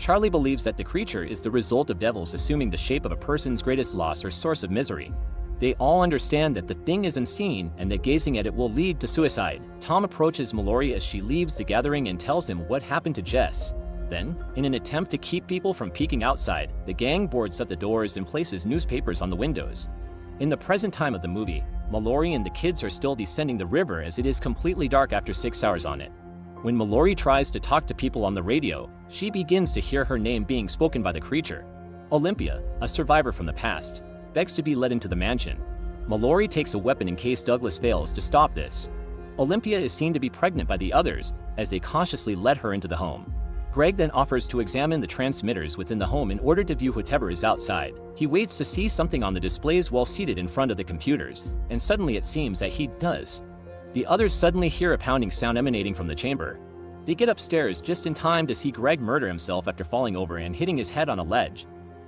Charlie believes that the creature is the result of devils assuming the shape of a person's greatest loss or source of misery. They all understand that the thing is unseen and that gazing at it will lead to suicide. Tom approaches Malorie as she leaves the gathering and tells him what happened to Jess. Then, in an attempt to keep people from peeking outside, the gang boards up the doors and places newspapers on the windows. In the present time of the movie, Malorie and the kids are still descending the river as it is completely dark after 6 hours on it. When Malorie tries to talk to people on the radio, she begins to hear her name being spoken by the creature. Olympia, a survivor from the past, begs to be let into the mansion. Malorie takes a weapon in case Douglas fails to stop this. Olympia is seen to be pregnant by the others as they cautiously let her into the home. Greg then offers to examine the transmitters within the home in order to view whatever is outside. He waits to see something on the displays while seated in front of the computers, and suddenly it seems that he does. The others suddenly hear a pounding sound emanating from the chamber. They get upstairs just in time to see Greg murder himself after falling over and hitting his head on a ledge.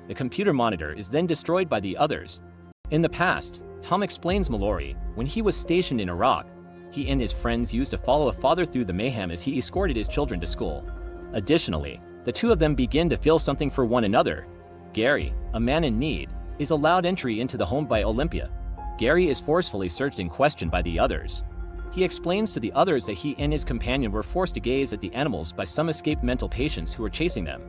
The computer monitor is then destroyed by the others. In the past, Tom explains Malorie, when he was stationed in Iraq, he and his friends used to follow a father through the mayhem as he escorted his children to school. Additionally, the two of them begin to feel something for one another. Gary, a man in need, is allowed entry into the home by Olympia. Gary is forcefully searched and questioned by the others. He explains to the others that he and his companion were forced to gaze at the animals by some escaped mental patients who were chasing them.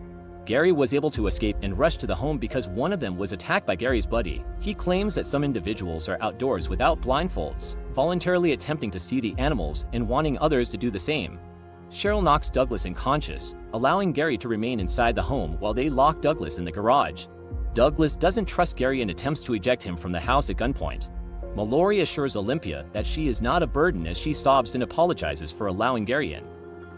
Gary was able to escape and rush to the home because one of them was attacked by Gary's buddy. He claims that some individuals are outdoors without blindfolds, voluntarily attempting to see the animals and wanting others to do the same. Cheryl knocks Douglas unconscious, allowing Gary to remain inside the home while they lock Douglas in the garage. Douglas doesn't trust Gary and attempts to eject him from the house at gunpoint. Malorie assures Olympia that she is not a burden as she sobs and apologizes for allowing Gary in.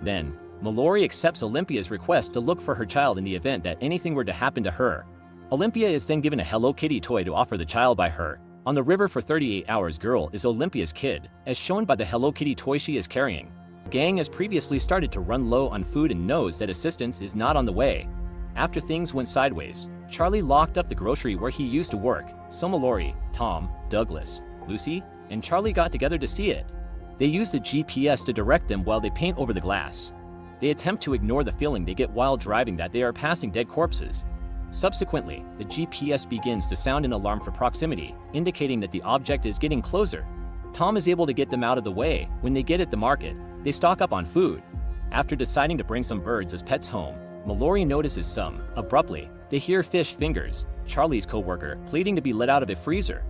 Then, Malorie accepts Olympia's request to look for her child in the event that anything were to happen to her. Olympia is then given a Hello Kitty toy to offer the child by her. On the river for 38 hours girl is Olympia's kid, as shown by the Hello Kitty toy she is carrying. The gang has previously started to run low on food and knows that assistance is not on the way. After things went sideways, Charlie locked up the grocery where he used to work, so Malorie, Tom, Douglas, Lucy, and Charlie got together to see it. They use the GPS to direct them while they paint over the glass. They attempt to ignore the feeling they get while driving that they are passing dead corpses. Subsequently, the GPS begins to sound an alarm for proximity, indicating that the object is getting closer. Tom is able to get them out of the way. When they get at the market, they stock up on food. After deciding to bring some birds as pets home, Malorie notices some. Abruptly, they hear Fish Fingers, Charlie's co-worker, pleading to be let out of a freezer.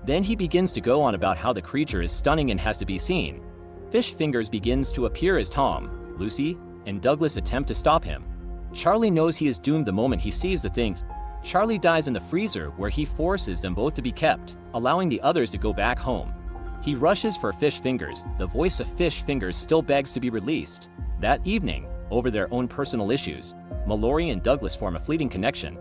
Then he begins to go on about how the creature is stunning and has to be seen. Fish Fingers begins to appear as Tom, Lucy, and Douglas attempt to stop him. Charlie knows he is doomed the moment he sees the things. Charlie dies in the freezer where he forces them both to be kept, allowing the others to go back home. He rushes for Fish Fingers. The voice of Fish Fingers still begs to be released. That evening, over their own personal issues, Malorie and Douglas form a fleeting connection.